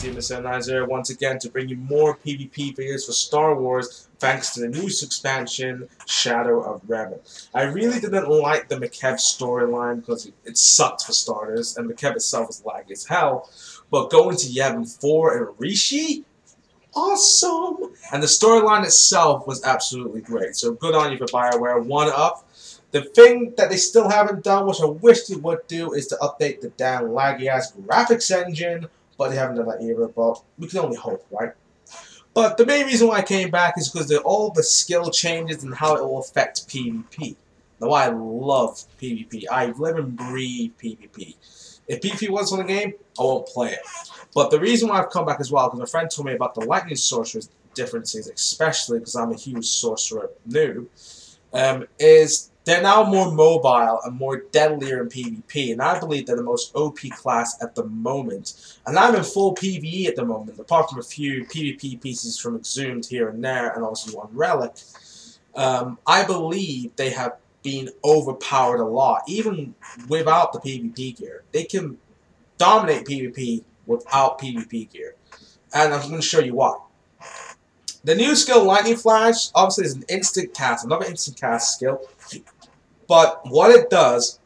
Demon790 once again to bring you more PvP videos for Star Wars thanks to the newest expansion, Shadow of Revan. I really didn't like the Mick storyline because it sucked for starters, and Mick itself was laggy as hell. But going to Yavin 4 and Rishi, awesome! And the storyline itself was absolutely great. So good on you for BioWare. 1-up. The thing that they still haven't done, which I wish they would do, is to update the damn laggy-ass graphics engine. But they haven't done that either, but we can only hope, right? But the main reason why I came back is because of all the skill changes and how it will affect PvP. Now, I love PvP. I live and breathe PvP. If PvP was on the game, I won't play it. But the reason why I've come back as well, because my friend told me about the Lightning Sorcerer's differences, especially because I'm a huge Sorcerer noob, is they're now more mobile and more deadlier in PvP, and I believe they're the most OP class at the moment. And I'm in full PvE at the moment, apart from a few PvP pieces from Exhumed here and there, and also one relic. I believe they have been overpowered a lot, even without the PvP gear. They can dominate PvP without PvP gear, and I'm going to show you why. The new skill, Lightning Flash, obviously is an instant cast, another instant cast skill. But what it does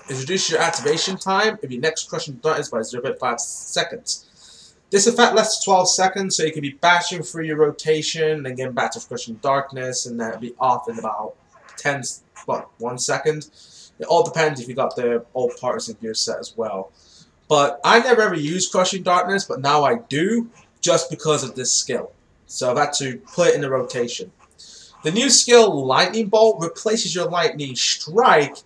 is reduce your activation time if your next crushing dart is by 0.5 seconds. This effect lasts 12 seconds, so you can be bashing through your rotation and getting back to crushing darkness, and then it'll be off in about 1 second. It all depends if you got the old partisan gear set as well. But I never ever used crushing darkness, but now I do, just because of this skill. So I've had to put it in the rotation. The new skill, Lightning Bolt, replaces your Lightning Strike,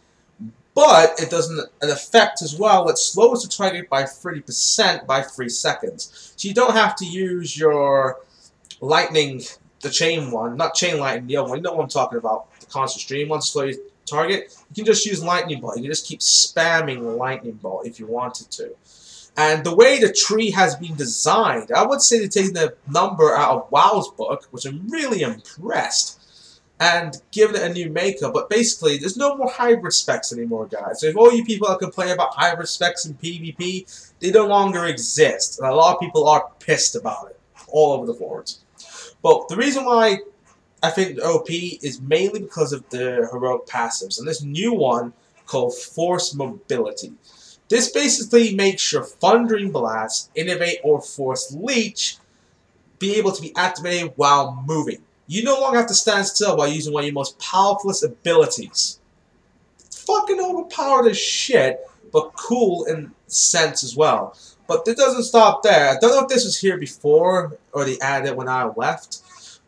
but it does an effect as well that slows the target by 30% by 3 seconds. So you don't have to use your Lightning, the chain one, not Chain Lightning, the other one, you know what I'm talking about, the constant stream one to slow your target. You can just use Lightning Bolt. You can just keep spamming Lightning Bolt if you wanted to. And the way the tree has been designed, I would say they're taking the number out of WoW's book, which I'm really impressed, and giving it a new makeup. But basically, there's no more hybrid specs anymore, guys. So if all you people that complain about hybrid specs in PvP, they no longer exist. And a lot of people are pissed about it all over the forums. But the reason why I think the OP is mainly because of the heroic passives. And this new one called Force Mobility. This basically makes your Thundering Blast, Innovate, or Force Leech be able to be activated while moving. You no longer have to stand still while using one of your most powerful abilities. Fucking overpowered as shit, but cool in sense as well. But it doesn't stop there. I don't know if this was here before, or they added it when I left,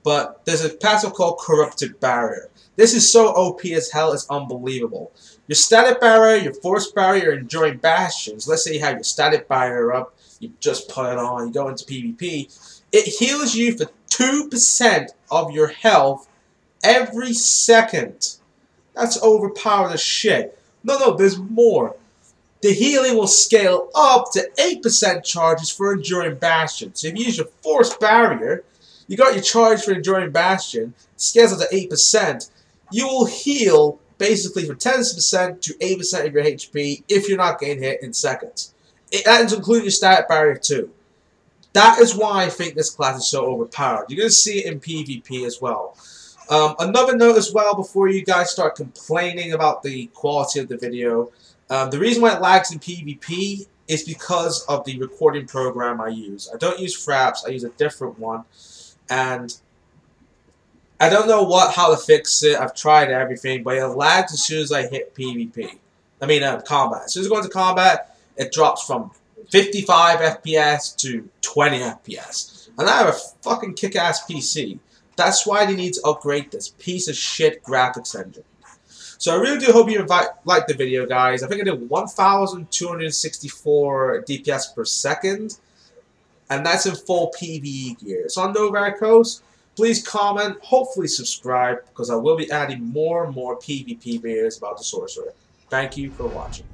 but there's a passive called Corrupted Barrier. This is so OP as hell, it's unbelievable. Your static barrier, your force barrier, your enduring bastions. Let's say you have your static barrier up, you just put it on, you go into PvP. It heals you for 2% of your health every second. That's overpowered as shit. No, there's more. The healing will scale up to 8% charges for Enduring Bastion. So if you use your Force Barrier, you got your charge for Enduring Bastion, scales up to 8%, you will heal basically from 10% to 8% of your HP if you're not getting hit in seconds. That is including your static barrier too. That is why I think this class is so overpowered. You're going to see it in PvP as well. Another note as well before you guys start complaining about the quality of the video. The reason why it lags in PvP is because of the recording program I use. I don't use Fraps, I use a different one. And I don't know how to fix it. I've tried everything, but it lags as soon as I hit PvP. I mean, combat. As soon as I go into combat, it drops from 55 FPS to 20 FPS. And I have a fucking kick-ass PC. That's why they need to upgrade this piece of shit graphics engine. So I really do hope you like the video, guys. I think I did 1,264 DPS per second. And that's in full PvE gear. It's on Novare Coast. Please comment, hopefully subscribe, because I will be adding more and more PvP videos about the Sorcerer. Thank you for watching.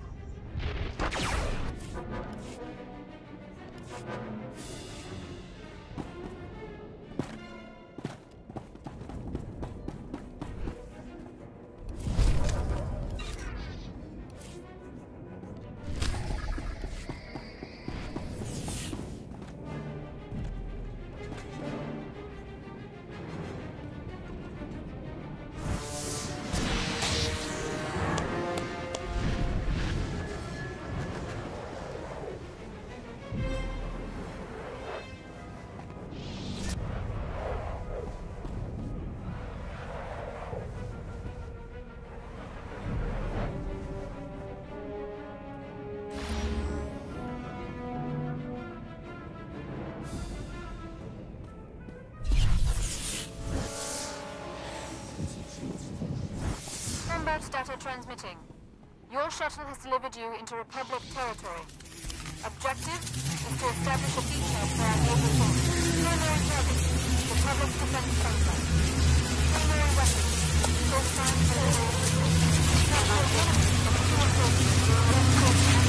Alert data transmitting. Your shuttle has delivered you into Republic territory. Objective is to establish a beachhead for our naval force. Primary target, Republic Defense Center. Primary weapons, full-time delivery. Capture enemies from 2 approaches.